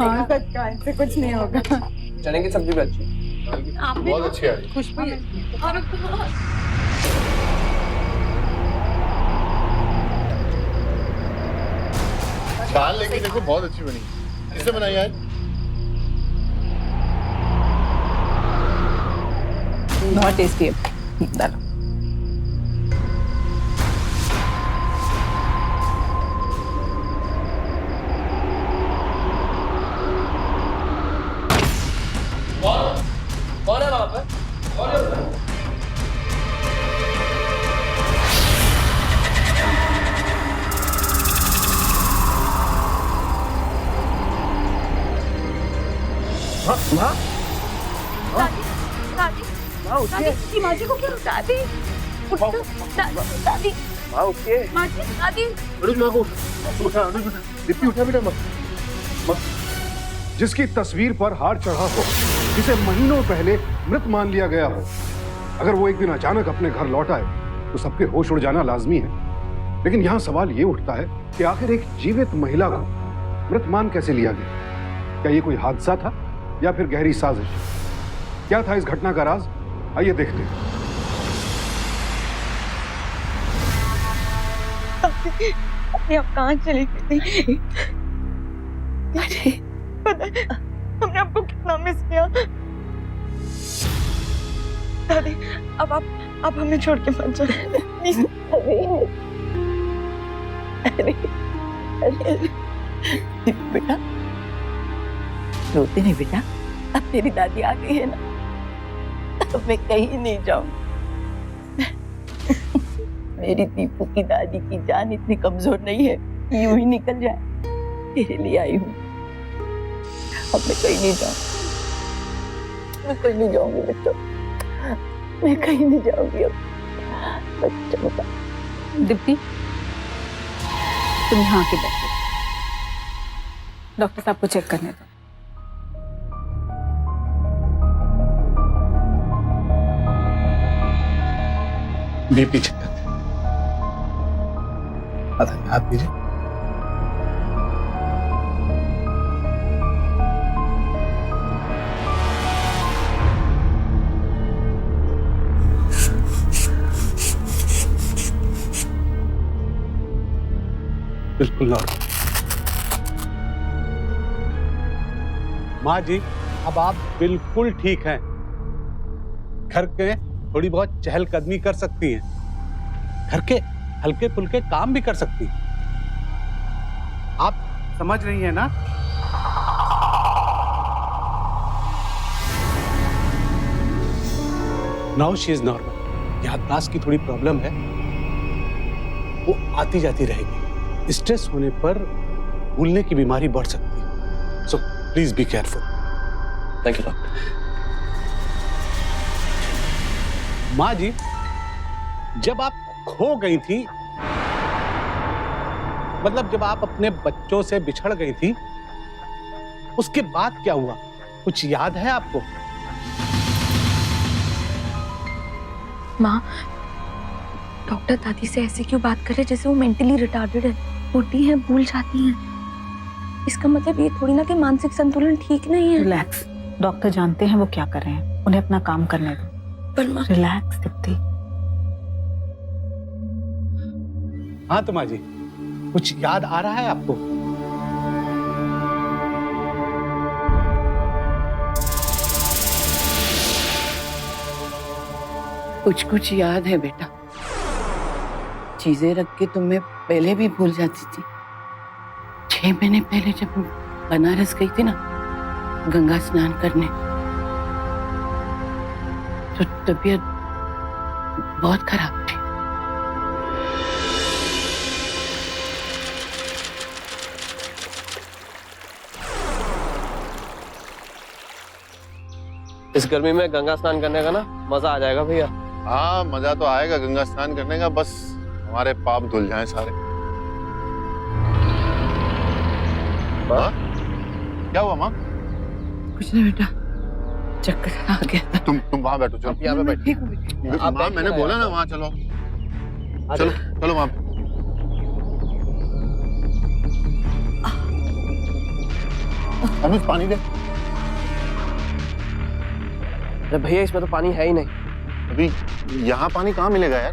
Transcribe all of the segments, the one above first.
हाँ सच का, इनसे कुछ नहीं होगा। चने की सब्जी भी अच्छी है। बहुत अच्छी है। खुशबू दाल लेकिन देखो बहुत अच्छी बनी। किसने बनाई आज? बहुत टेस्टी है दाल। कौन है वहाँ पे? कौन है उधर? माँ दादी माँ जी को क्या दादी दादी माँ उठिए। माँ जी दादी अनुज माँ को उठा, अनुज उठा, दीप्ति उठा बेटा माँ। जिसकी तस्वीर पर हार चढ़ा हो, जिसे महीनों पहले मृत मान लिया गया हो, अगर वो एक दिन अचानक अपने घर लौट आए तो सबके होश उड़ जाना लाजमी है। लेकिन यहाँ सवाल ये उठता है कि आखिर एक जीवित महिला को मृत मान कैसे लिया गया? क्या ये कोई हादसा था या फिर गहरी साजिश? क्या था इस घटना का राज? आइए देखते हैं। अरे आप कहाँ चली गई? अरे पता है हमने आपको कितना मिस किया। दादी अब आप हमें छोड़ के मत जाओ। अरे बेटा रोते नहीं बेटा, अब तेरी दादी आ गई है ना, अब मैं कहीं नहीं जाऊं। मेरी दीपू की दादी की जान इतनी कमजोर नहीं है कि यूं ही निकल जाए। तेरे लिए आई हूँ, अब मैं कहीं नहीं जाऊँ। मैं कहीं नहीं जाऊंगी बच्चों, मैं कहीं नहीं जाऊंगी अब बच्चों का। दीप्ति तुम यहाँ आके बैठो, डॉक्टर साहब को चेक करने दो। बीपी चेक करते हैं। हाथ दीजिए। बिल्कुल नॉर्मल। माँ जी अब आप बिल्कुल ठीक हैं। घर के थोड़ी बहुत चहलकदमी कर सकती हैं, घर के हल्के फुल्के काम भी कर सकती हैं। आप समझ रही हैं ना? Now she is normal. याददाश्त की थोड़ी प्रॉब्लम है, वो आती जाती रहेगी। स्ट्रेस होने पर भूलने की बीमारी बढ़ सकती है। So please be careful. Thank you doctor. माँ जी जब आप खो गई थी, मतलब जब आप अपने बच्चों से बिछड़ गई थी, उसके बाद क्या हुआ? कुछ याद है आपको? माँ डॉक्टर दादी से ऐसे क्यों बात करे जैसे वो मेंटली रिटार्डेड है, मोटी है, भूल जाती हैं। इसका मतलब ये थोड़ी ना कि मानसिक संतुलन ठीक नहीं है। रिलैक्स, डॉक्टर जानते हैं वो क्या कर रहे हैं, उन्हें अपना काम करने दो। पर माँ रिलैक्स दीप्ति। हाँ तो माँ जी कुछ याद आ रहा है आपको? कुछ कुछ याद है बेटा, चीजें रख के तुम्हें पहले भी भूल जाती थी। 6 महीने पहले जब बनारस गई थी ना गंगा स्नान करने, तो तबीयत बहुत खराब थी। इस गर्मी में गंगा स्नान करने का ना मजा आ जाएगा भैया। हाँ मजा तो आएगा गंगा स्नान करने का, बस हमारे पाप धुल जाएं सारे। माँ क्या हुआ माँ? कुछ नहीं बेटा, चक्कर आ गया था। तुम वहां बैठो, चलो यहाँ पे बैठो। ठीक हूँ बेटा। आप माँ बैठिए मैंने ना बोला यार। ना वहां चलो, चलो चलो वहां पे। अनुज पानी दे। अरे भैया इसमें तो पानी है ही नहीं। अभी यहाँ पानी कहाँ मिलेगा यार?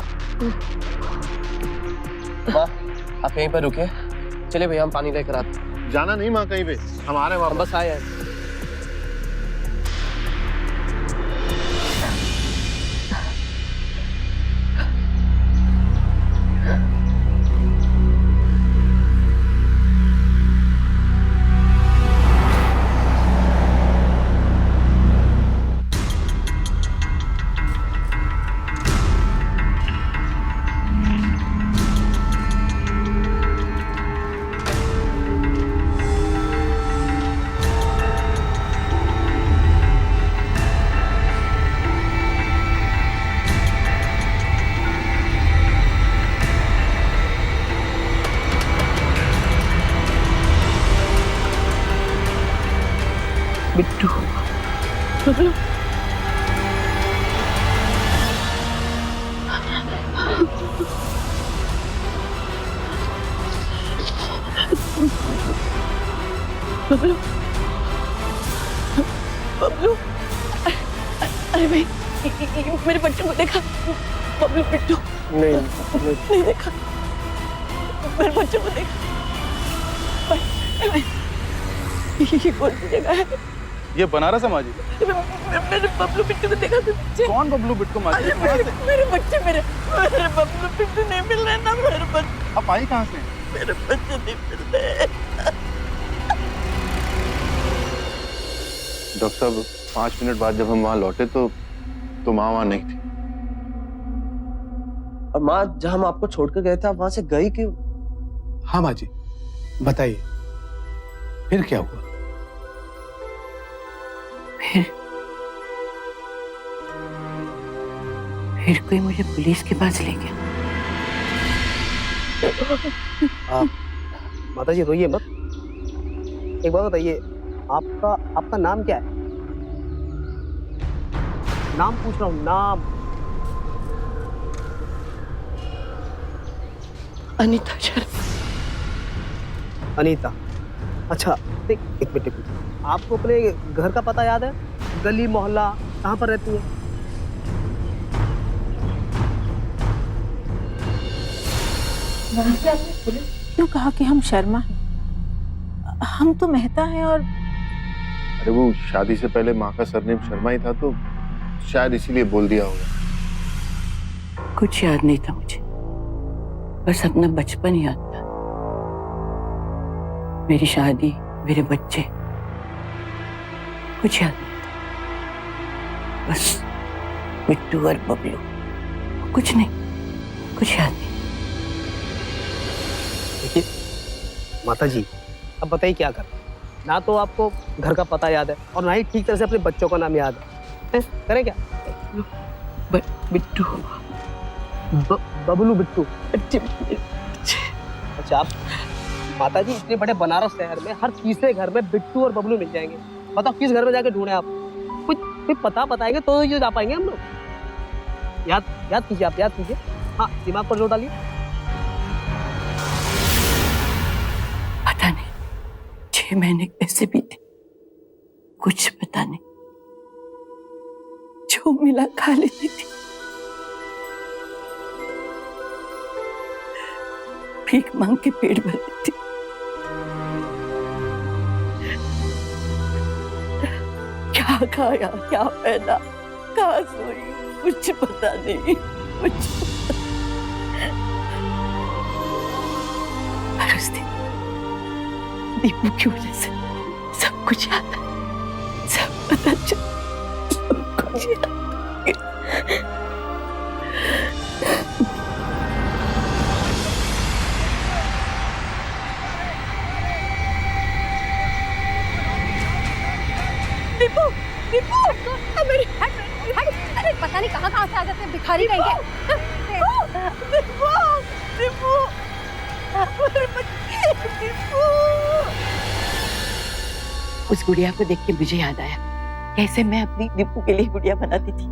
माँ आप यहीं पर रुकिए, चलिए भैया हम पानी लेकर आते हैं। जाना नहीं माँ कहीं पे, हम आ रहे हैं हम वापस। बस आए हैं। बिट्टू बबलू, बबलू, अरे भाई मेरे बच्चों को देखा? बबलू बिट्टू नहीं देखा, मेरे बच्चों को देखा? ये कौन सी जगह है? ये बनारस है माँ जी। मेरे बबलू बिट्टू को देखा तुमने? कौन बबलू बिट्टू माँ जी? मेरे बच्चे मेरे बबलू बिट्टू नहीं मिल रहे ना, मेरे बच्चे। आप आई कहाँ से? मेरे बच्चे नहीं मिल रहे। डॉक्टर साहब 5 मिनट बाद जब हम वहाँ लौटे तो माँ वहाँ नहीं थी। और माँ जहाँ हम आपको छोड़कर गए थे आप वहां से गई क्यों? हाँ माँ जी, बताइए फिर क्या हुआ? फिर कोई मुझे पुलिस के पास ले गया। माता जी रोइए मत। एक बात बताइए, आपका नाम क्या है? नाम पूछ रहा हूँ, नाम। अनीता शर्मा। अनीता, अच्छा देख एक मिनट। आपको अपने घर का पता याद है? गली मोहल्ला कहाँ पर रहती है? क्यों कहा कि हम शर्मा हैं? हम तो मेहता हैं। और अरे वो शादी से पहले माँ का सरनेम शर्मा ही था तो शायद इसीलिए बोल दिया होगा। कुछ याद नहीं था मुझे, बस अपना बचपन याद था। मेरी शादी, मेरे बच्चे, कुछ याद नहीं था। बस बिट्टू और बबलू, कुछ नहीं, कुछ याद नहीं। देखिए माता जी, अब बताइए क्या करें? ना तो आपको घर का पता याद है और ना ही ठीक तरह से अपने बच्चों का नाम याद है। करें क्या? बिट्टू, बबलू बिट्टू। अच्छा आप माता जी, इतने बड़े बनारस शहर में हर तीसरे घर में बिट्टू और बबलू मिल जाएंगे। बताओ किस घर में जाके ढूंढे आप? कुछ पता बताएंगे तो ये जा पाएंगे हम लोग। याद कीजिए, आप याद कीजिए। हाँ, दिमाग पर जोर डालिए। पता नहीं 6 महीने कैसे बीते, कुछ पता नहीं। जो मिला खा लेती थी, भीख मांग के पेट भर देती। क्या खाया, क्या पहना, कहाँ सोई, कुछ पता नहीं, कुछ। और उस दिन दीपू की वजह से सब कुछ याद है, सब पता चला, सब कुछ याद है। दीपू, दीपू, मेरी हट, अरे पता नहीं कहाँ से आ जाते हैं भिखारी कहीं के। दीपू, दीपू, मेरे बच्चे, दीपू। उस गुड़िया को देख के मुझे याद आया कैसे मैं अपनी दीपू के लिए गुड़िया बनाती थी।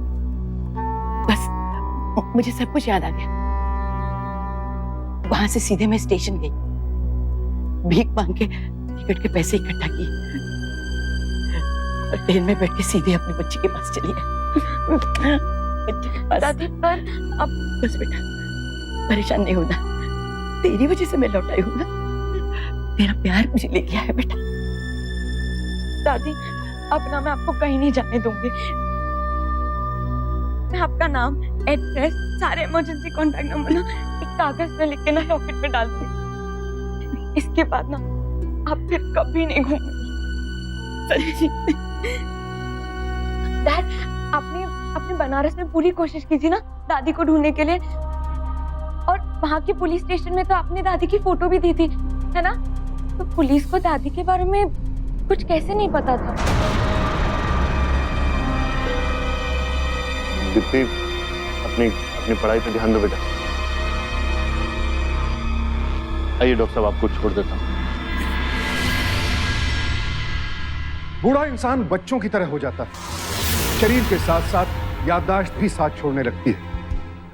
बस मुझे सब कुछ याद आ गया। वहां से सीधे मैं स्टेशन गई, भीख मांग के टिकट के पैसे इकट्ठा किए और ट्रेन में बैठ के सीधे अपनी बच्ची के पास चली गई। बच्ची के पास। दादी पर अब बस बेटा, परेशान नहीं होना, तेरी वजह से मैं लौट आई हूँ ना। तेरा प्यार मुझे लेके आया बेटा। दादी अब ना मैं आपको कहीं नहीं जाने दूंगी। मैं आपका नाम, एड्रेस, सारे इमरजेंसी कॉन्टैक्ट नंबर ना एक कागज में लिख के ना रॉकेट में डाल दूंगी। इसके बाद ना आप फिर कभी नहीं घूमेंगे। डैड, आपने बनारस में पूरी कोशिश की थी ना दादी को ढूंढने के लिए, और वहां के पुलिस स्टेशन में तो आपने दादी की फोटो भी दी थी, है ना? तो पुलिस को दादी के बारे में कुछ कैसे नहीं पता था? दीप्ति, अपनी पढ़ाई पे ध्यान दो बेटा। आइए डॉक्टर साहब, आपको छोड़ देता हूँ। बूढ़ा इंसान बच्चों की तरह हो जाता है, शरीर के साथ साथ याददाश्त भी साथ छोड़ने लगती है।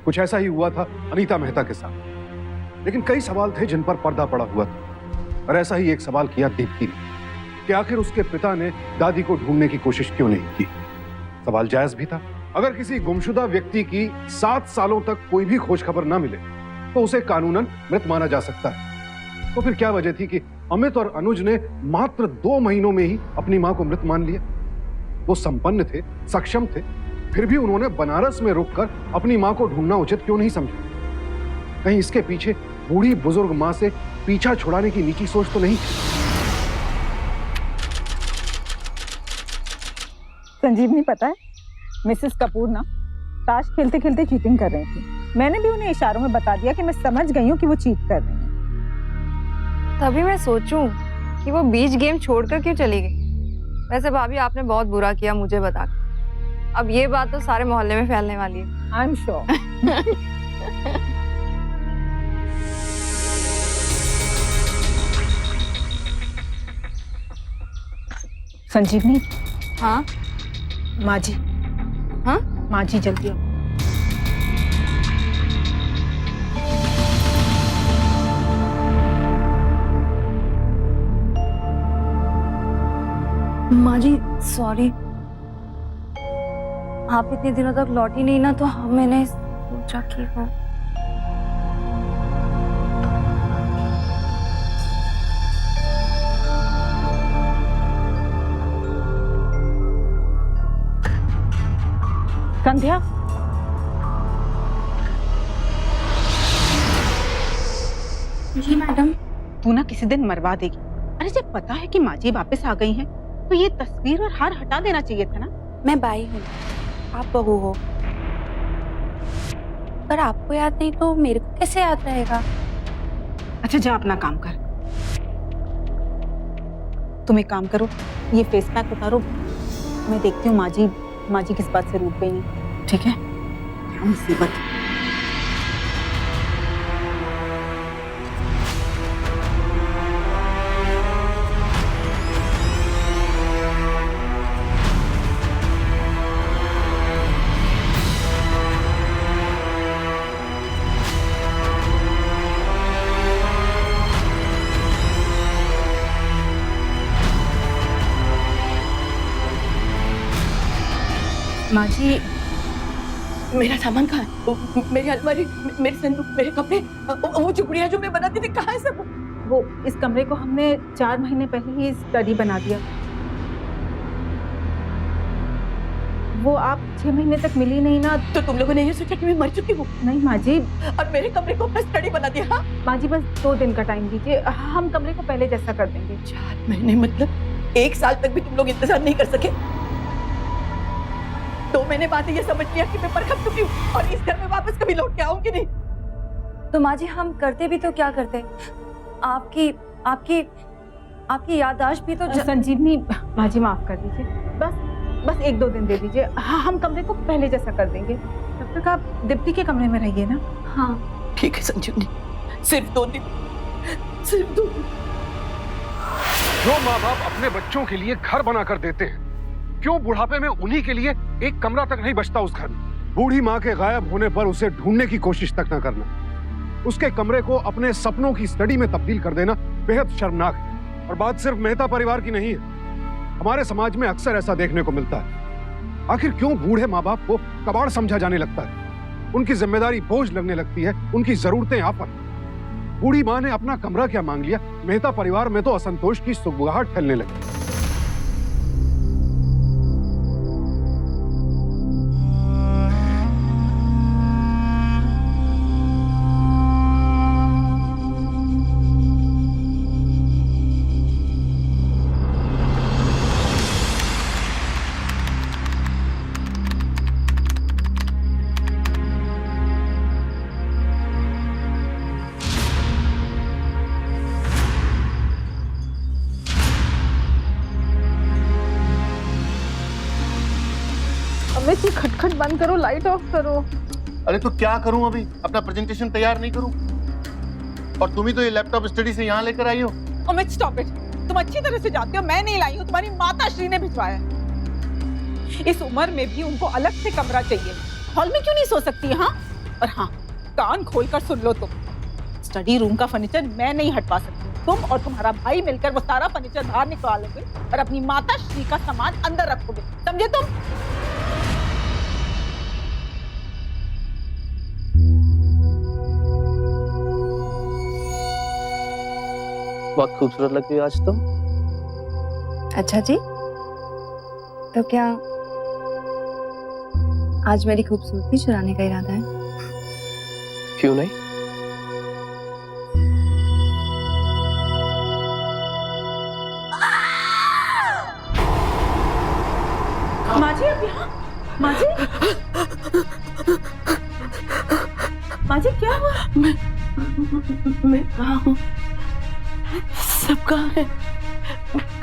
कुछ ऐसा ही हुआ था अनीता मेहता के साथ। लेकिन कई सवाल थे जिन पर पर्दा पड़ा हुआ था, और ऐसा ही एक सवाल किया दीप्ति ने कि आखिर उसके पिता ने दादी को ढूंढने की कोशिश क्यों नहीं की। सवाल जायज भी था। अगर किसी गुमशुदा व्यक्ति की 7 सालों तक कोई भी खोज खबर न मिले तो उसे कानूनन मृत माना जा सकता है। तो फिर क्या वजह थी कि अमित और अनुज ने मात्र 2 महीनों में ही अपनी मां को मृत मान लिया? वो संपन्न थे, सक्षम थे, फिर भी उन्होंने बनारस में रुककर अपनी मां को ढूंढना उचित क्यों नहीं समझा? कहीं इसके पीछे बूढ़ी बुजुर्ग मां से पीछा छुड़ाने की नीची सोच तो नहीं थी? संजीवनी, पता है मिसेस कपूर ना ताश खेलते खेलते चीटिंग कर रही थी। मैंने भी उन्हें इशारों में बता दिया कि मैं समझ गई हूँ कि वो चीट कर रही हैं। तभी मैं सोचूं कि वो बीच गेम छोड़कर क्यों चली गई। वैसे भाभी, आपने बहुत बुरा किया मुझे बता के। अब ये बात तो सारे मोहल्ले में फैलने वाली है। I am sure. संजीवनी। हाँ माँ जी। हाँ माँ जी, जल्दी आओ। माँ जी, सॉरी, आप इतने दिनों तक लौटी नहीं ना, तो मैंने सोचा कि वो संध्या, जी मैडम। तू ना किसी दिन मरवा देगी। अरे जब पता है कि माँ जी वापस आ गई हैं, तो ये तस्वीर और हार हटा देना चाहिए था ना। मैं बाई हूँ, आप बहू हो, पर आपको याद नहीं तो मेरे को कैसे याद रहेगा? अच्छा जा अपना काम कर। तुम एक काम करो, ये फेस पैक उतारो, मैं देखती हूँ माँ जी किस बात से रूठ गई हैं। ठीक है? क्या मुसीबत। माँ जी, मेरा सामान कहाँ है? मेरी अलमारी, मेरे संदूक, मेरे कपड़े, वो चुकड़ियाँ जो मैं बनाती थी, कहाँ है सब? वो इस कमरे को हमने 4 महीने पहले ही स्टडी बना दिया। वो आप 6 महीने तक मिली नहीं ना, तो तुम लोगों ने ये सोचा कि मैं मर चुकी हूँ? नहीं माँ जी। और मेरे कमरे को अपना स्टडी बना दिया? हाँ माँ जी, बस 2 दिन का टाइम दीजिए, हम कमरे को पहले जैसा कर देंगे। 4 महीने मतलब 1 साल तक भी तुम लोग इंतजार नहीं कर सके? 2 महीने बाद ये समझ लिया कि मैं परखम चुकी हूँ और इस घर में वापस कभी लौट के आऊंगी नहीं। तो माँ जी, हम करते भी तो क्या करते? आपकी आपकी आपकी याददाश्त भी तो संजीवनी, माँ जी माफ कर दीजिए, बस 1-2 दिन दे दीजिए। हाँ, हम कमरे को पहले जैसा कर देंगे। तब तक आप दीप्ति के कमरे में रहिए ना। हाँ ठीक है संजीवनी, सिर्फ 2 दिन, सिर्फ 2 दिन। जो माँ बाप अपने बच्चों के लिए घर बना कर देते हैं, क्यों बुढ़ापे में उन्हीं के लिए एक कमरा तक नहीं बचता उस घर में? बूढ़ी माँ के गायब होने पर उसे ढूंढने की कोशिश तक न करना, उसके कमरे को अपने सपनों की स्टडी में तब्दील कर देना बेहद शर्मनाक है। और बात सिर्फ मेहता परिवार की नहीं है, हमारे समाज में अक्सर ऐसा देखने को मिलता है। आखिर क्यों बूढ़े माँ बाप को कबाड़ समझा जाने लगता है? उनकी जिम्मेदारी बोझ लगने लगती है, उनकी जरूरतें आफत। बूढ़ी माँ ने अपना कमरा क्या मांग लिया, मेहता परिवार में तो असंतोष की सुगबुगाहट फैलने लगी। अमित, ये खटखट बंद करो, लाइट ऑफ करो। अरे तो क्या करूं अभी? अपना प्रेजेंटेशन तैयार नहीं करूं? और तुम ही तो ये लैपटॉप स्टडी से यहाँ लेकर आई हो। Amit stop it. तुम अच्छी तरह से जानते हो मैं नहीं लाई हूँ, तुम्हारी माता श्री ने भिजवाया। इस उम्र में भी उनको अलग से कमरा चाहिए। हॉल में क्यों नहीं सो सकती? हाँ, और हाँ, कान खोलकर सुन लो तुम। स्टडी रूम का फर्नीचर मैं नहीं हटवा सकती। तुम और तुम्हारा भाई मिलकर वो सारा फर्नीचर बाहर निकालोगे और अपनी माता श्री का सामान अंदर रखोगे, समझे तुम? बहुत खूबसूरत लगती है आज तुम। अच्छा जी, तो क्या आज मेरी खूबसूरती चुराने का इरादा है? क्यों नहीं? माँ जी, अब यहाँ? माँ जी? माँ जी, क्या हुआ? मैं कहाँ हूँ? सब कहाँ है?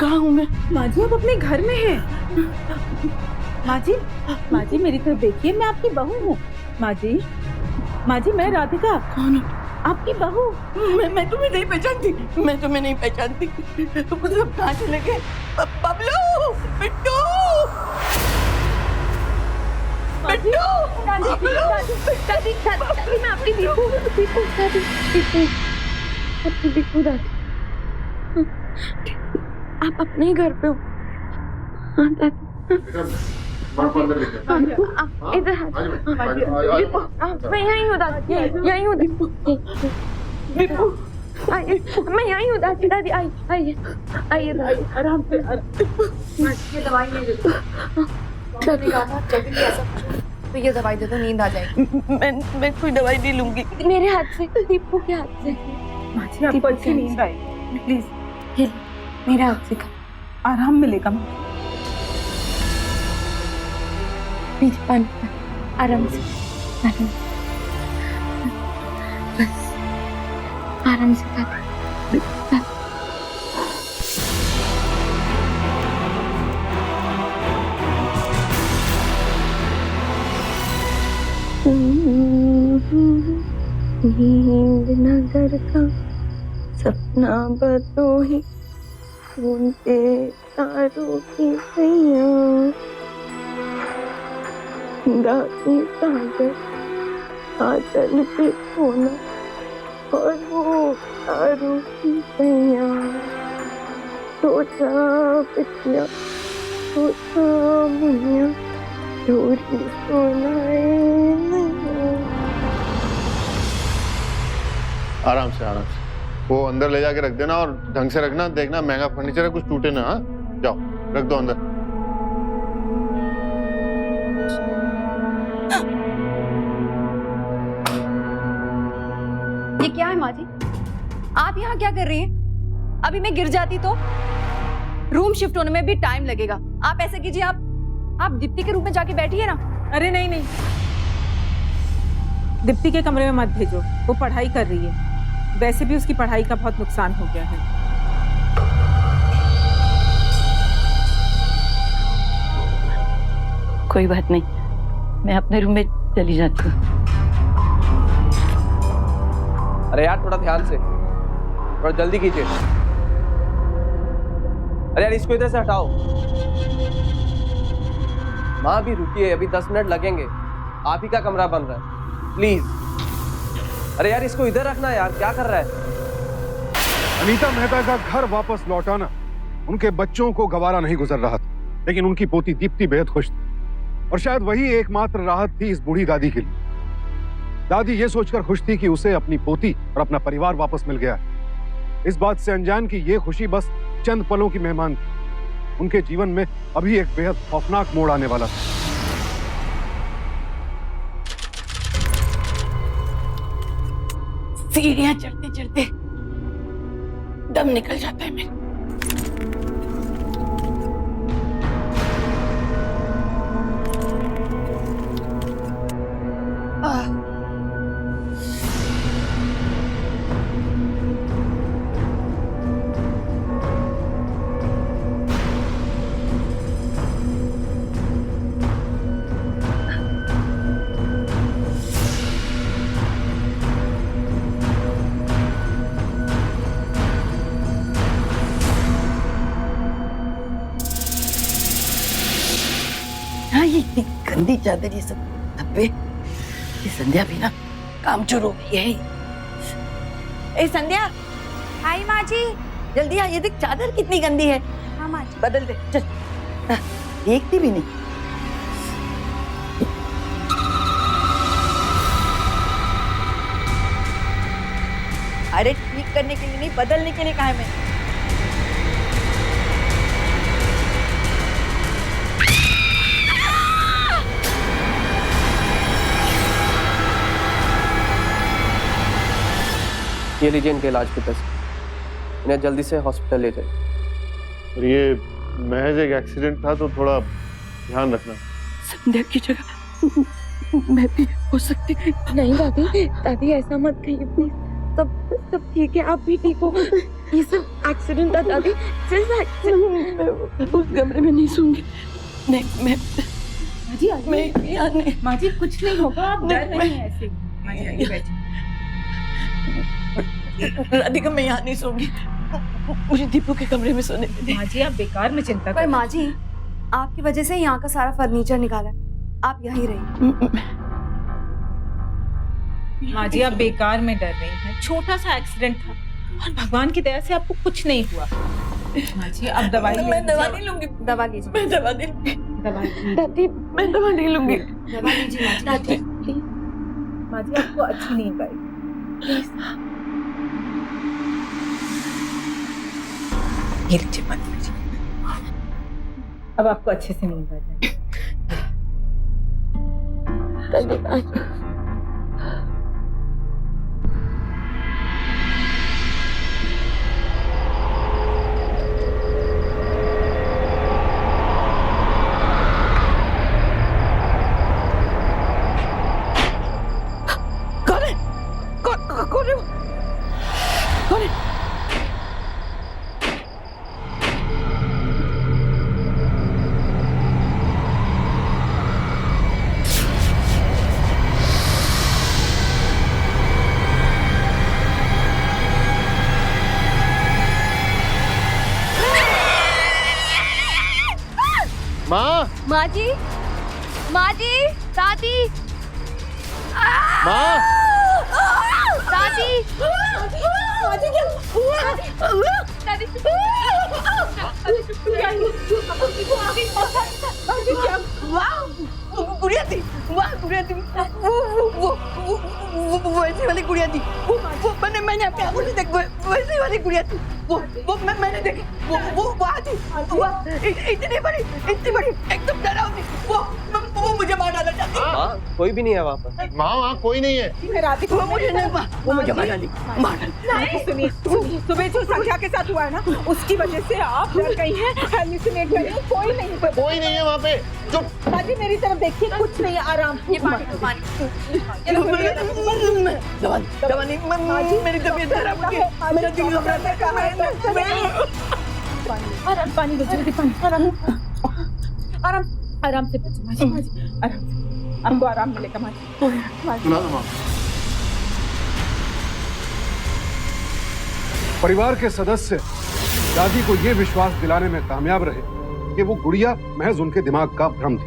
कहाँ हूँ मैं? माँ जी, आप अपने घर में हैं। माँ जी मेरी तरफ देखिए, मैं आपकी बहू हूँ। माँ जी मैं राधिका। कौन? आपकी बहू। मैं तुम्हें नहीं पहचानती। मैं तुम्हें नहीं पहचानती। तुम सब कहाँ चले गए? बबलू, बिट्टू, दादी, मैं आपकी दीपू दादी। आप अपने ही घर पे हो? हाँ दादी। इधर मैं यहीं हूँ दादी, यहीं हूँ दीपू। मैं यहीं हूँ दादी। दादी आइए आराम से। ये दवाई नहीं देती। जल्दी ऐसा तो ये दवाई दे दो, नींद आ जाएगी। मैं कोई दवाई नहीं लूंगी। मेरे हाथ से, दीपू के हाथ से। माँ जी, आपको अच्छी नींद आएगी, प्लीज मेरे हाथ से आराम मिलेगा। मेरे पानी आराम से, बस आराम से दादी। नींद नगर का सपना बदोही, सुनते तारों की सैया, गाती सागर आदल पे सोना, और वो तारों की सैया। सोचा बिटिया, सोचा मुनिया, डोरी सोनाए नैया। आराम से वो अंदर ले जाके रख देना और ढंग से रखना। देखना महंगा फर्नीचर है, कुछ टूटे ना। हाँ, जाओ रख दो अंदर। ये क्या है माँ जी? आप यहाँ क्या कर रही हैं? अभी मैं गिर जाती तो? रूम शिफ्ट होने में भी टाइम लगेगा। आप ऐसे कीजिए, आप दीप्ति के रूम में जाके बैठिए ना। अरे नहीं, दीप्ति के कमरे में मत भेजो, वो पढ़ाई कर रही है। वैसे भी उसकी पढ़ाई का बहुत नुकसान हो गया है। कोई बात नहीं, मैं अपने रूम में चली जाती हूँ। अरे यार थोड़ा ध्यान से, थोड़ा जल्दी कीजिए। अरे यार इसको इधर से हटाओ। माँ भी रुकिए, अभी 10 मिनट लगेंगे। आप ही का कमरा बन रहा है, प्लीज। अरे यार इसको इधर रखना यार, क्या कर रहा है? अनीता मेहता का घर वापस लौटाना उनके बच्चों को गवारा नहीं गुजर रहा था, लेकिन उनकी पोती दीप्ति बेहद खुश थी और शायद वही एकमात्र राहत थी इस बूढ़ी दादी के लिए। दादी ये सोचकर खुश थी कि उसे अपनी पोती और अपना परिवार वापस मिल गया है। इस बात से अनजान की ये खुशी बस चंद पलों की मेहमान थी। उनके जीवन में अभी एक बेहद खौफनाक मोड़ आने वाला था। सीढ़ियां चढ़ते चढ़ते दम निकल जाता है मेरा। ये इतनी गंदी चादर, ये सब धब्बे, ये संध्या भी ना काम चोर हो गई है। ए संध्या, हाय माँ जी। जल्दी आ, ये देख चादर कितनी गंदी है। हाँ माँ जी। बदल दे चल। देखती भी नहीं। अरे ठीक करने के लिए नहीं, बदलने के लिए कहा है मैंने। ये लीजिए इनके इलाज के पैसे, इन्हें जल्दी से हॉस्पिटल ले जाइए। और ये महज एक एक्सीडेंट था तो थोड़ा ध्यान रखना। संध्या की जगह मैं भी हो सकती। नहीं दादी, दादी ऐसा मत कहिए प्लीज। सब ठीक है, आप भी ठीक हो। ये सब एक्सीडेंट था दादी, सिर्फ एक्सीडेंट। मैं उस कमरे में नहीं सूंगी। मैं माँ जी कुछ नहीं होगा, आप डर रही हैं ऐसे। माँ जी आइए बैठिए। राधिका मैं यहाँ नहीं सोऊंगी, मुझे दीपू के कमरे में सोने दे। माँ जी आप बेकार में चिंता पर कर। माँ जी आपकी वजह से यहाँ का सारा फर्नीचर निकाला है, आप यहीं रहिए। माँ जी आप बेकार में डर रही हैं, छोटा सा एक्सीडेंट था और भगवान की दया से आपको कुछ नहीं हुआ। माँ जी आप दवाई मैं दवा नहीं लूंगी। दवा लीजिए। मैं दवा नहीं लूंगी। दादी मैं दवा नहीं लूंगी। दवा लीजिए माँ जी। दादी प्लीज। माँ जी आपको अच्छी नींद आएगी। ये लीजिए माँ जी। अब आपको अच्छे से नींद आ जाएगी। कौन है? कौन है वो? कौन है? माँ, माँ जी, माँ जी, दादी, माँ, दादी, दादी क्या हुआ? दादी, गुड़िया थी, वाह गुड़िया थी, वो वैसी वाली गुड़िया थी, वो मैंने अपने आंखों से देख वैसी वाली गुड़िया थी, वो मैंने देखी, वो वहाँ थी, इतनी बड़ी एकदम डरावनी, वो मुझे मार डालना चाहती। माँ कोई भी नहीं है वहाँ पर। माँ वहाँ कोई नहीं है। राधिका वो मुझे नहीं वो मुझे मार डाली, मार डाली। सुनिए, सुबह जो संध्या के साथ हुआ है ना, उसकी वजह से आप डर गई हैं, हैलुसिनेट कर रही हैं। कोई नहीं है वहाँ पे। जो बाजी मेरी तरफ देखिए, कुछ नहीं है, आराम। ये पानी दवा नहीं, मेरी तबीयत खराब हो गई, मेरा दिल घबराता है, कहाँ है? आराम, पानी लो जल्दी, पानी। आराम से बच्चे, आराम से, आपको आराम मिलेगा माँ। सुना दो माँ। परिवार के सदस्य दादी को यह विश्वास दिलाने में कामयाब रहे कि वो गुड़िया महज उनके दिमाग का भ्रम थी।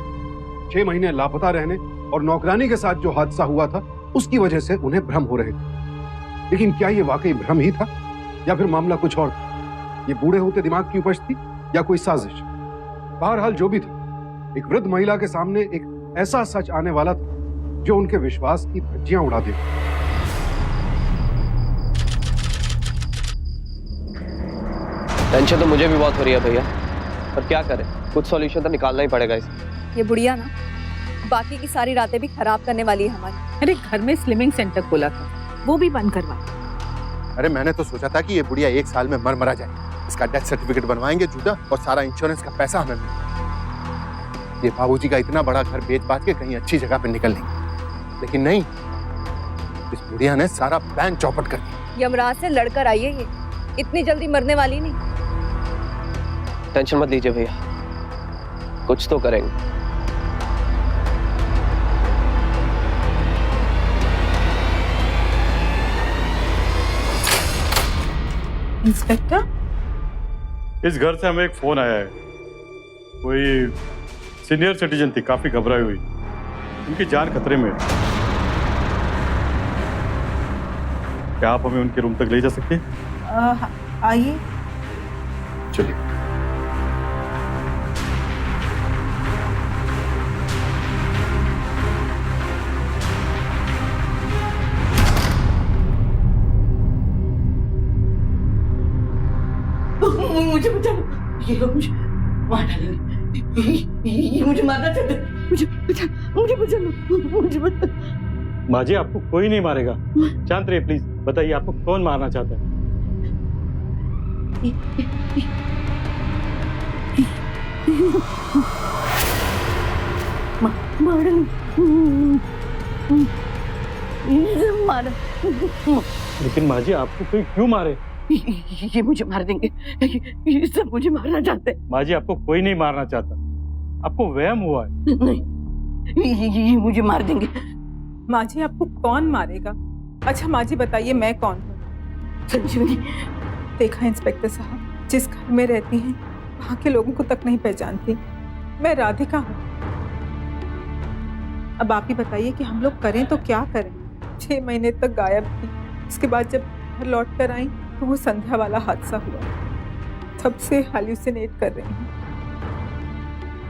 6 महीने लापता रहने और नौकरानी के साथ जो हादसा हुआ था उसकी वजह से उन्हें भ्रम हो रहे थे। लेकिन क्या ये वाकई भ्रम ही था या फिर मामला कुछ और? ये बूढ़े होते दिमाग की उपज थी या कोई साजिश। बहरहाल जो भी था, एक वृद्ध महिला के सामने एक ऐसा सच आने वाला था जो उनके विश्वास की धज्जियां उड़ा देगा। टेंशन तो मुझे भी बहुत हो रही है भैया, पर क्या करें, कुछ सॉल्यूशन तो निकालना ही पड़ेगा इसका। ये बुढ़िया ना बाकी की सारी रातें भी खराब करने वाली है हमारी। अरे घर में स्लिमिंग सेंटर खोला था, वो भी बंद करवा। अरे मैंने तो सोचा था कि ये बुढ़िया 1 साल में मरा जाए, इसका डेथ सर्टिफिकेट बनवाएंगे जुदा और सारा इंश्योरेंस का पैसा हमें मिलेगा। ये बाबूजी का इतना बड़ा घर बेच बाच के कहीं अच्छी जगह पे निकल लेंगे, लेकिन नहीं, इस बुढ़िया ने सारा प्लान चौपट कर दिया। यमराज से लड़कर आई है ये, इतनी जल्दी मरने वाली नहीं। टेंशन मत लीजिए भैया, कुछ तो करेंगे। इंस्पेक्टर, इस घर से हमें एक फोन आया है, कोई सीनियर सिटीजन थी, काफी घबराई हुई, उनकी जान खतरे में है। क्या आप हमें उनके रूम तक ले जा सकते हैं? आइए। चलिए। मुझे बचा लो, ये लोग मुझे मार डालेंगे, ये मुझे मारना चाहते हैं। मुझे बचा लो, मुझे बचा। माँ जी, आपको कोई नहीं मारेगा, शांत रहिए प्लीज। बताइए आपको कौन मारना चाहता है? मारा। लेकिन माँ जी, आपको कोई क्यों मारे? ये मुझे मार देंगे, ये सब मुझे मारना चाहते हैं। माँ जी, आपको कोई नहीं मारना चाहता, आपको वहम हुआ है। नहीं, ये मुझे मार देंगे। माँ जी, आपको कौन मारेगा? अच्छा माँ जी बताइए, मैं कौन हूँ? संजीवनी। देखा इंस्पेक्टर साहब, जिस घर में रहती हैं वहाँ के लोगों को तक नहीं पहचानती। मैं राधिका हूँ। अब आप ही बताइए कि हम लोग करें तो क्या करें? 6 महीने तक गायब थी, इसके बाद जब घर लौट कर आई तो वो संध्या वाला हादसा हुआ। तब से हैल्यूसिनेट कर रही हूँ।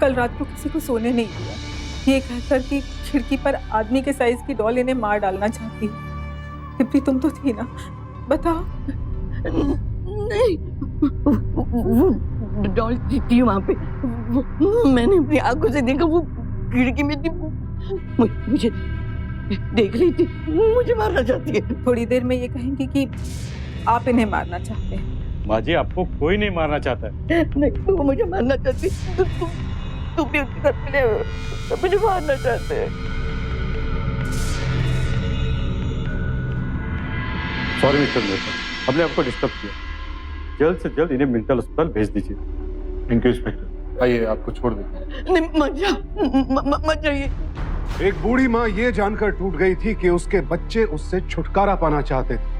कल रात को किसी को सोने नहीं दिया, ये कहकर कि खिड़की पर आदमी के साइज की डॉल इन्हें मार डालना चाहती है। दिप्ति, तुम तो थी ना, बताओ। नहीं, वो डॉल थी वहां पे, मैंने अपनी आंखों से देखा, वो खिड़की में थी, मुझे देख रही थी, मुझे मारना चाहती है। थोड़ी देर में ये कहेंगी कि आप इन्हें मारना चाहते हैं। माँ जी, आपको कोई नहीं मारना चाहता है। नहीं, वो मुझे मारना चाहती, तुम भी उनके साथ मिले हो, तो मुझे मारना चाहते हैं। सॉरी मिस्टर मेहता, हमने आपको डिस्टर्ब किया। जल्द से जल्द इन्हें मेंटल अस्पताल भेज दीजिए। थैंक यू इंस्पेक्टर, आइए आपको छोड़ देते। नहीं, मत जाइए। एक बूढ़ी माँ ये जानकर टूट गई थी कि उसके बच्चे उससे छुटकारा पाना चाहते थे।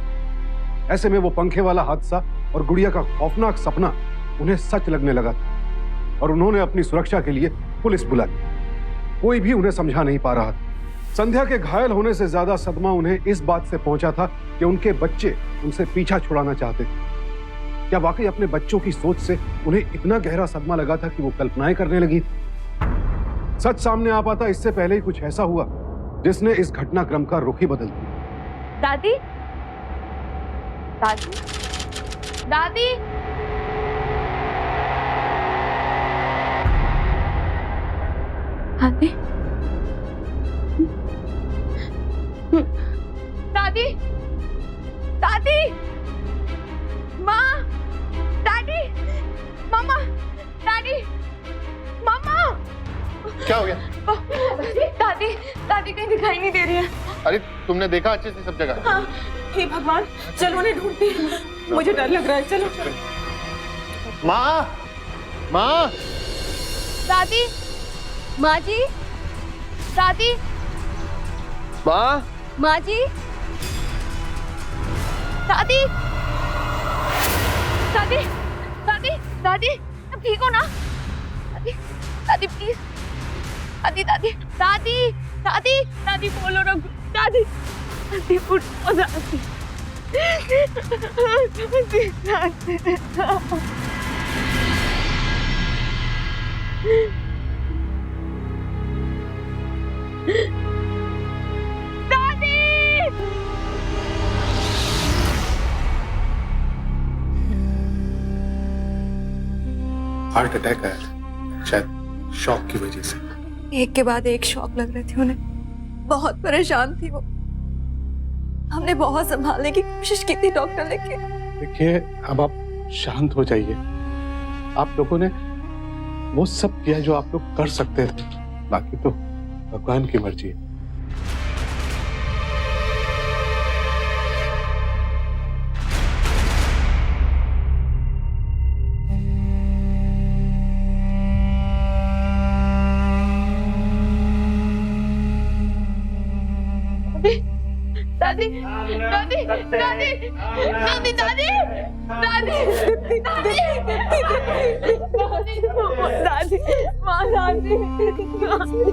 ऐसे में वो पंखे वाला हादसा और गुड़िया का खौफनाक सपना उन्हें सच लगने लगा था और उन्होंने अपनी सुरक्षा के लिए पुलिस बुला ली। कोई भी उन्हें समझा नहीं पा रहा था। संध्या के घायल होने से ज्यादा सदमा उन्हें इस बात से पहुंचा था कि उनके बच्चे उनसे पीछा छुड़ाना चाहते थे। क्या वाकई अपने बच्चों की सोच से उन्हें इतना गहरा सदमा लगा था कि वो कल्पनाएं करने लगी थी? सच सामने आ पाता इससे पहले ही कुछ ऐसा हुआ जिसने इस घटनाक्रम का रुख ही बदल दिया। दादी, दादी, दादी, दादी, दादी, दादी, माँ, दादी, मामा, दादी, मामा। क्या हो गया? दादी, दादी कहीं दिखाई नहीं दे रही है। अरे तुमने देखा अच्छे से सब जगह? हाँ, हे भगवान, चलो उन्हें ढूंढते हैं। मुझे डर लग रहा है, चलो। माँ, माँ, दादी, माँ जी, दादी, माँ, माँ जी, दादी, दादी, दादी, दादी, तुम ठीक हो ना? दादी, दादी प्लीज, दादी, दादी, दादी, दादी, दादी बोलो ना, दादी, दादी उठो, दादी, दादी, दादी, हार्ट अटैक आया था, शायद शॉक की वजह से। एक के बाद एक शॉक लग रहे थे उन्हें। बहुत परेशान थी वो। हमने बहुत संभालने की कोशिश की थी डॉक्टर लेके। देखिए, अब आप शांत हो जाइए। आप लोगों ने वो सब किया जो आप लोग कर सकते थे, बाकी तो भगवान की मर्जी है। दादी दादी दादी दादी दादी दादी दादी माँ दादी दादी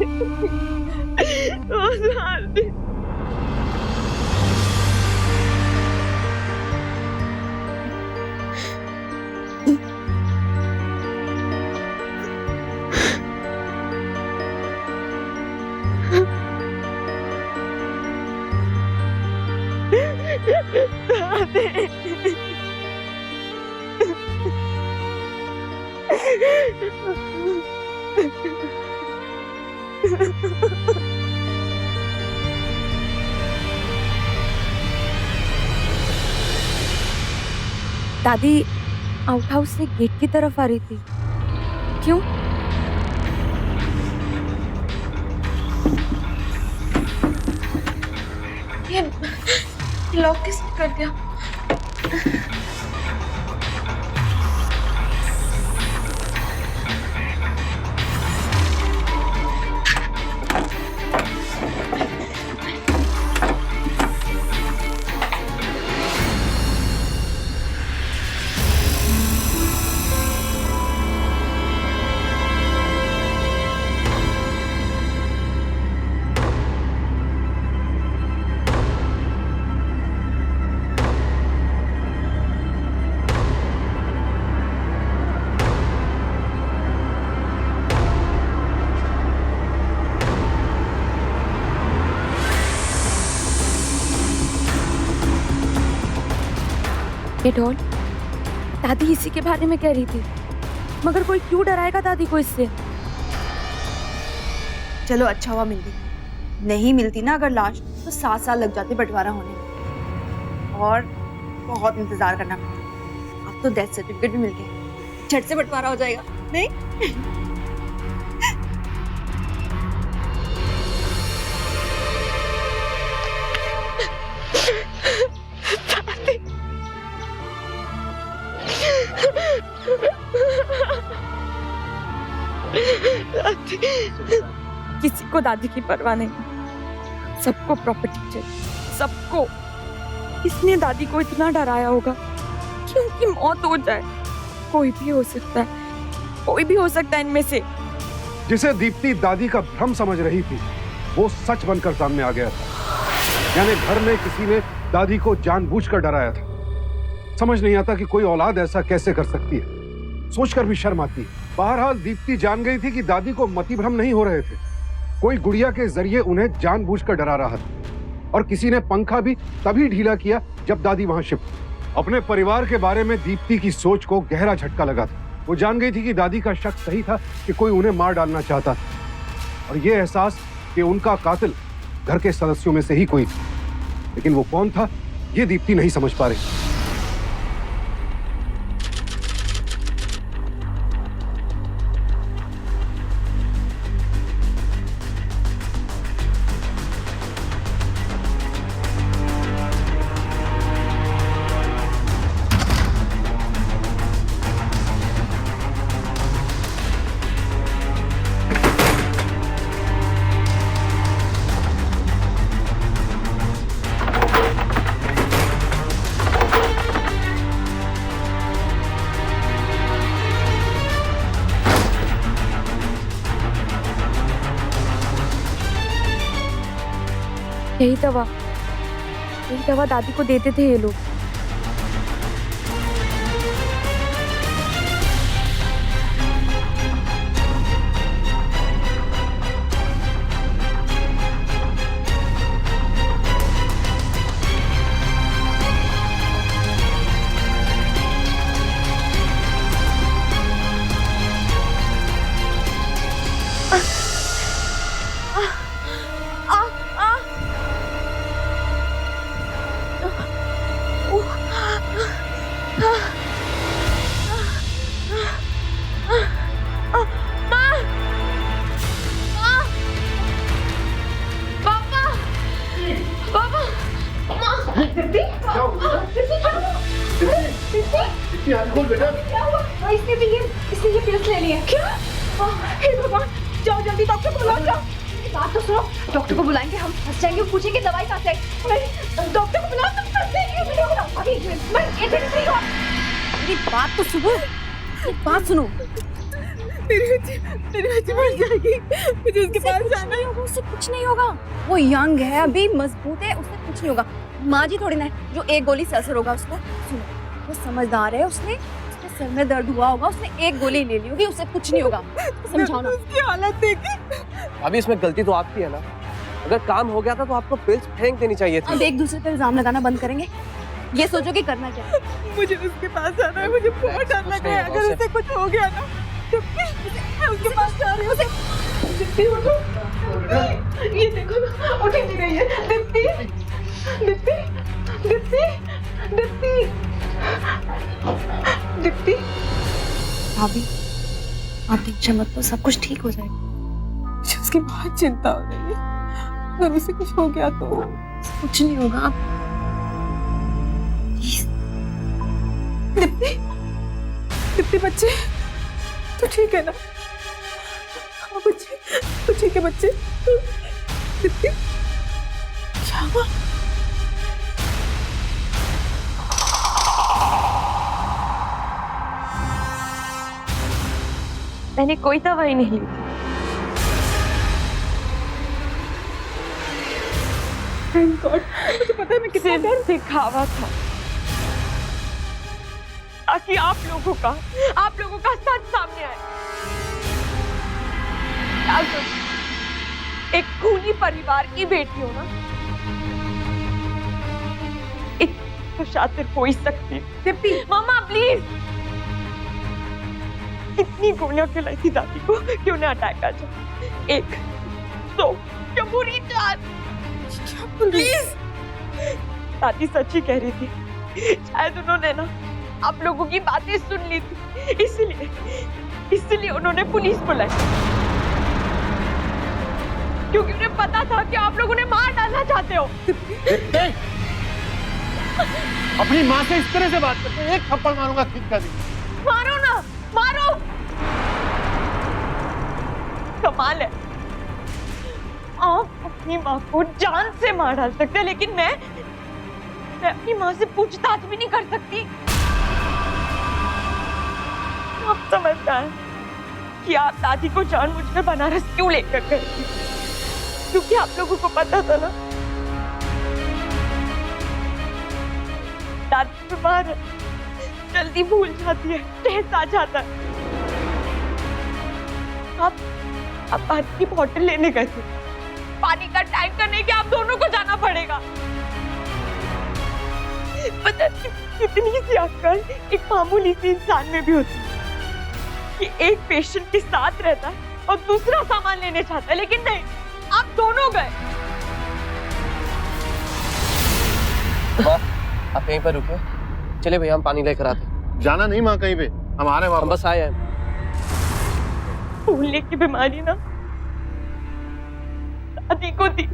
दादी आउट हाउस से गेट की तरफ आ रही थी। क्यों? ये लॉक किसने कर दिया? ये डॉल दादी इसी के बारे में कह रही थी, मगर कोई क्यों डराएगा दादी को इससे? चलो अच्छा हुआ मिल गई। नहीं मिलती ना अगर लाश तो 7 साल लग जाते बंटवारा होने में, और बहुत इंतजार करना पड़ता। अब तो डेथ सर्टिफिकेट भी मिल गया, झट से बंटवारा हो जाएगा। नहीं किसी को दादी की परवाह नहीं, सबको प्रॉपर्टी चाहिए, सबको। इसने दादी को इतना डराया होगा कि उनकी मौत हो जाए। कोई भी हो सकता है, कोई भी हो सकता है इनमें से। जिसे दीप्ति दादी का भ्रम समझ रही थी वो सच बनकर सामने आ गया था। यानी घर में किसी ने दादी को जानबूझकर डराया था। समझ नहीं आता कि कोई औलाद ऐसा कैसे कर सकती है, सोचकर भी शर्म आती है। बहरहाल दीप्ति जान गई थी कि दादी को मति भ्रम नहीं हो रहे थे, कोई गुड़िया के जरिए उन्हें जानबूझकर डरा रहा था। और किसी ने पंखा भी तभी ढीला किया जब दादी वहां शिफ्ट। अपने परिवार के बारे में दीप्ति की सोच को गहरा झटका लगा था। वो जान गई थी कि दादी का शक सही था कि कोई उन्हें मार डालना चाहता था, और यह एहसास कि उनका कातिल घर के सदस्यों में से ही कोई था। लेकिन वो कौन था ये दीप्ति नहीं समझ पा रही। यही दवा दादी को देते थे ये लोग। दीदी इसने ये पिल्स ले लिए। क्या? हे भगवान, जाओ जल्दी डॉक्टर को बुलाओ। जाओ, बात तो सुनो, डॉक्टर को बुलाएंगे, हम फंस जाएंगे, पूछेंगे दवाई कहाँ से आई। नहीं, डॉक्टर को बुलाओ, तुम फंस जाएंगे। मेरी बात तो सुनो, बात सुनो। मेरी बच्ची मर जाएगी, मुझे उसके पास जाना है। उससे कुछ नहीं होगा, वो यंग है, अभी मजबूत है, उससे कुछ नहीं होगा। माँ जी थोड़ी ना है जो एक गोली से असर होगा उसको। सुनो, वो समझदार है, उसके सर में दर्द हुआ होगा, उसने एक गोली ले ली होगी, उससे कुछ नहीं होगा। समझाओ ना। उसकी हालत देखी। अभी इसमें गलती तो आपकी है ना। अगर काम हो गया था तो आपको पिल्स फेंक देनी चाहिए थी। अब एक दूसरे पर इल्जाम लगाना बंद करेंगे, ये सोचो कि करना क्या है। मुझे उसके पास जाना है, मुझे बहुत डर लग रहा है। अगर उसे कुछ हो गया ना, तो मैं उसके पास जा रही हूँ। दीप्ति उठो, ये देखो ना, उठ ही नहीं रही है। दीप्ति, दीप्ति, दीप्ति, दीप्ति, दीप्ति। भाभी, आप टेंशन मत लो, सब कुछ ठीक हो जाएगा। मुझे उसकी बहुत चिंता हो रही है। अगर उसे कुछ हो गया तो कुछ नहीं होगा। आप दीप्ति, दीप्ति बच्चे, तो ठीक है ना? हाँ बच्चे, तो ठीक है बच्चे। दीप्ति, क्या हुआ? मैंने कोई दवाई नहीं ली। थैंक गॉड, मुझे पता है मैं कितना डर दिखावा था ताकि आप लोगों का सच सामने आए। एक खूनी परिवार की बेटी हो ना, तो शातिर हो ही सकती। दीप्ति, मामा प्लीज, इतनी गोलियां खिलाई थी दादी को कि उन्हें अटैक आ जाए। एक दो क्या बुरी चार। प्लीज, दादी सच्ची कह रही थी। शायद उन्होंने ना आप लोगों की बातें सुन ली थी, इसलिए उन्होंने पुलिस बुलाई, क्योंकि उन्हें पता था कि आप लोग उन्हें मार डालना चाहते हो। अपनी माँ से इस तरह से बात करते हैं, एक थप्पड़ मारूंगा खींच कर। मारो ना, मारो। कमाल है, आप अपनी माँ को जान से मार डाल सकते हैं, लेकिन मैं अपनी माँ से पूछताछ भी नहीं कर सकती। आप समझदार हैं कि आप दादी को जानबूझकर बनारस क्यों लेकर गए थे, क्योंकि आप लोगों को पता था ना दादी बीमार है, जल्दी भूल जाती है, टेस्ट आ जाता है। आप पानी की बोतल लेने गए थे, पानी का टैंकर नहीं कि आप दोनों को जाना पड़ेगा। पता नहीं कितनी सी अक्ल एक मामूली सी इंसान में भी होती है कि एक पेशेंट के साथ रहता है और दूसरा सामान लेने चाहता है, लेकिन नहीं, आप दोनों गए। आप यहीं पर रुके, चले भैया हम पानी लेकर आते। जाना नहीं माँ कहीं पे, हम आ रहे हैं। हम बस आए हैं। भूलने की बीमारी ना दादी को थी,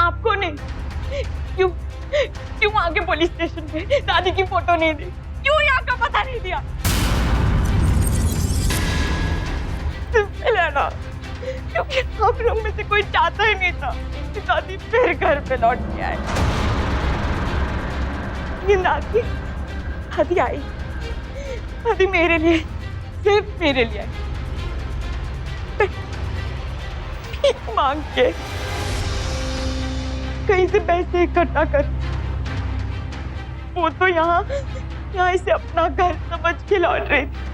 आपको नहीं। क्यों आगे पुलिस स्टेशन पे दादी की फोटो नहीं दी? क्यों यहाँ का पता नहीं दिया? ना, क्योंकि आप लोग में से कोई चाहता ही नहीं था कि दादी फिर घर पे लौट के आए। दादी आई, दादी मेरे लिए, सिर्फ मेरे लिए भीख मांग के कहीं से पैसे इकट्ठा कर, वो तो यहाँ इसे अपना घर समझ के लौट रही थी।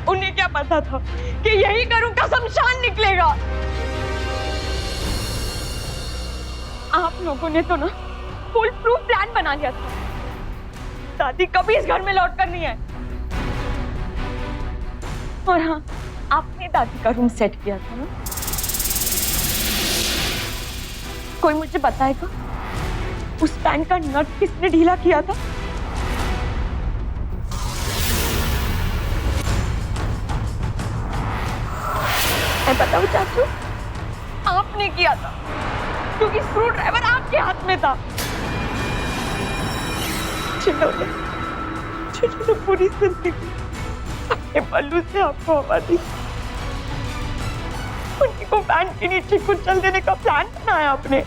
उन्हें क्या पता था कि यही घर उनका शमशान निकलेगा। आप लोगों ने तो ना फुल प्रूफ प्लान बना लिया था, दादी कभी इस घर में लौट कर नहीं आए। और हाँ, आपने दादी का रूम सेट किया था ना? कोई मुझे बताएगा उस पैन का नट किसने ढीला किया था? मैं बताऊं चाचू, आपने किया था, क्योंकि स्क्रू ड्राइवर आपके हाथ में था। जिन्होंने पूरी जिंदगी अपने बल्लू से आपको हवा दी, उन्हीं को फैन के नीचे कुचल देने का प्लान बनाया आपने।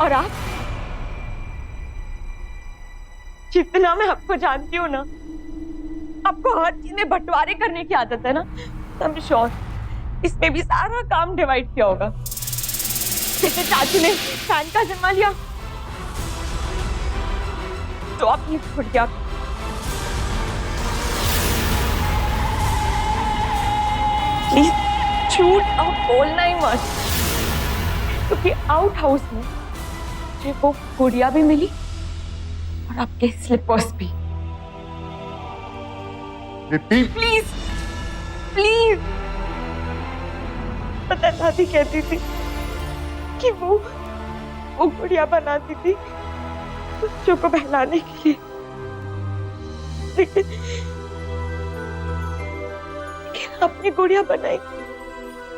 और आप, जितना मैं आपको जानती हूँ ना, आपको हर चीज में बंटवारे करने की आदत है ना। आई एम श्योर इसमें भी सारा काम डिवाइड किया होगा। जैसे चाचू ने फैन का जिम्मा लिया, तो आपने छुट गया। प्लीज झूठ अब बोलना ही मत, क्योंकि आउट हाउस में मुझे वो गुड़िया भी मिली और आपके स्लिपर्स भी। प्लीज प्लीज, पता दादी कहती थी कि वो गुड़िया बनाती थी बच्चों को बहलाने के लिए, लेकिन अपनी गुड़िया बनाई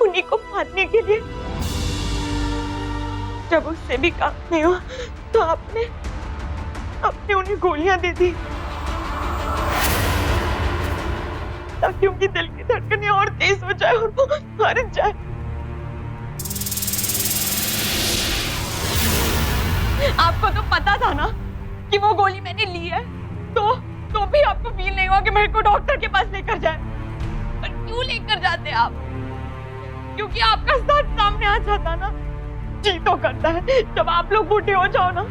उन्हीं को मारने के लिए। जब उससे भी काम नहीं हुआ तो आपने उन्हें गोलियां दे दी ताकि उनकी दिल की धड़कनें और तेज हो जाए और वो मर जाए। आपको तो पता था ना कि वो गोली मैंने ली है, तो भी आपको फील नहीं हुआ कि मेरे को डॉक्टर के पास लेकर जाए। पर क्यों लेकर जाते आप? क्योंकि आपका सच सामने आ जाता ना। जी तो करता है जब आप लोग बूढ़े हो जाओ ना,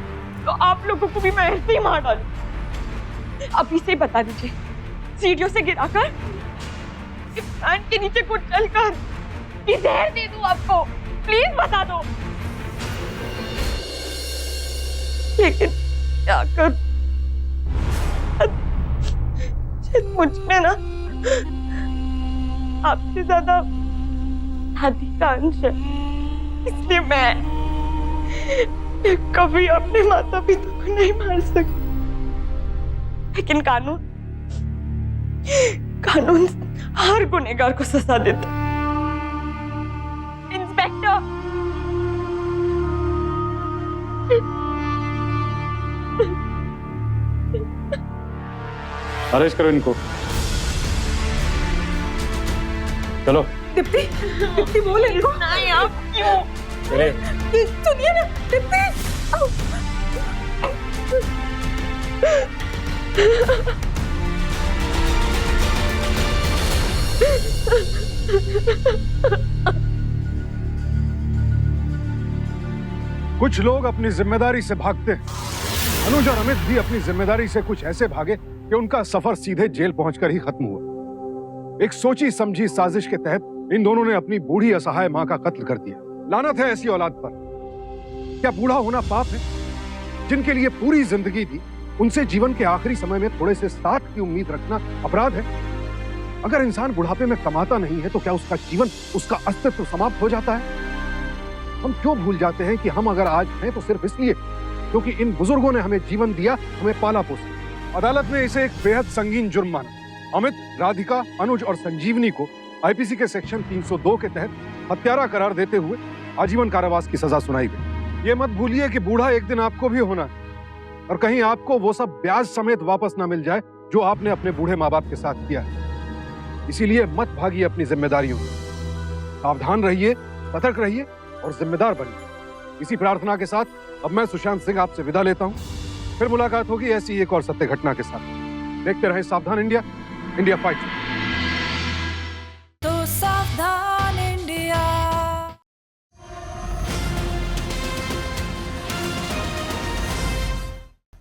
तो आप लोगों को भी मैं ऐसे ही मार डालूं। अभी से बता दीजिए, सीढ़ियों से गिराकर, फैन के नीचे कुचल कर, कि जहर दे दूं आपको? प्लीज बता दो। लेकिन क्या कर, मुझ में ना आपसे ज्यादा दादी का अंश है, इसलिए मैं कभी अपने माता पिता को नहीं मार सकती। लेकिन कानून हर गुनहगार को सजा देता। इंस्पेक्टर, अरेस्ट करो इनको। चलो। दीप्ति बोल इनको। नहीं, आप क्यों? सुनिए ना दीप्ति। कुछ लोग अपनी जिम्मेदारी से भागते हैं। अनुज और अमित भी अपनी जिम्मेदारी से कुछ ऐसे भागे कि उनका सफर सीधे जेल पहुंचकर ही खत्म हुआ। एक सोची समझी साजिश के तहत इन दोनों ने अपनी बूढ़ी असहाय मां का कत्ल कर दिया। लानत है ऐसी औलाद पर। क्या बूढ़ा होना पाप है? जिनके लिए पूरी जिंदगी दी, उनसे जीवन के आखिरी समय में थोड़े से साथ की उम्मीद रखना अपराध है? अगर इंसान बुढ़ापे में कमाता नहीं है तो क्या उसका जीवन, उसका अस्तित्व समाप्त हो जाता है? हम क्यों भूल जाते हैं कि हम अगर आज हैं तो सिर्फ इसलिए क्योंकि इन बुजुर्गों ने हमें जीवन दिया, हमें पाला पोसा। अदालत ने इसे एक बेहद संगीन जुर्म माना। अमित, राधिका, अनुज और संजीवनी को आईपीसी के सेक्शन 302 के तहत हत्यारा करार देते हुए आजीवन कारावास की सजा सुनाई गई। ये मत भूलिए कि बूढ़ा एक दिन आपको भी होना है, और कहीं आपको वो सब ब्याज समेत वापस ना मिल जाए जो आपने अपने बूढ़े माँ बाप के साथ किया है। इसीलिए मत भागिए अपनी जिम्मेदारियों से। सावधान रहिए, सतर्क रहिए और जिम्मेदार बनिए। इसी प्रार्थना के साथ अब मैं सुशांत सिंह आपसे विदा लेता हूँ। फिर मुलाकात होगी ऐसी एक और सत्य घटना के साथ। देखते रहे सावधान इंडिया, इंडिया फाइट।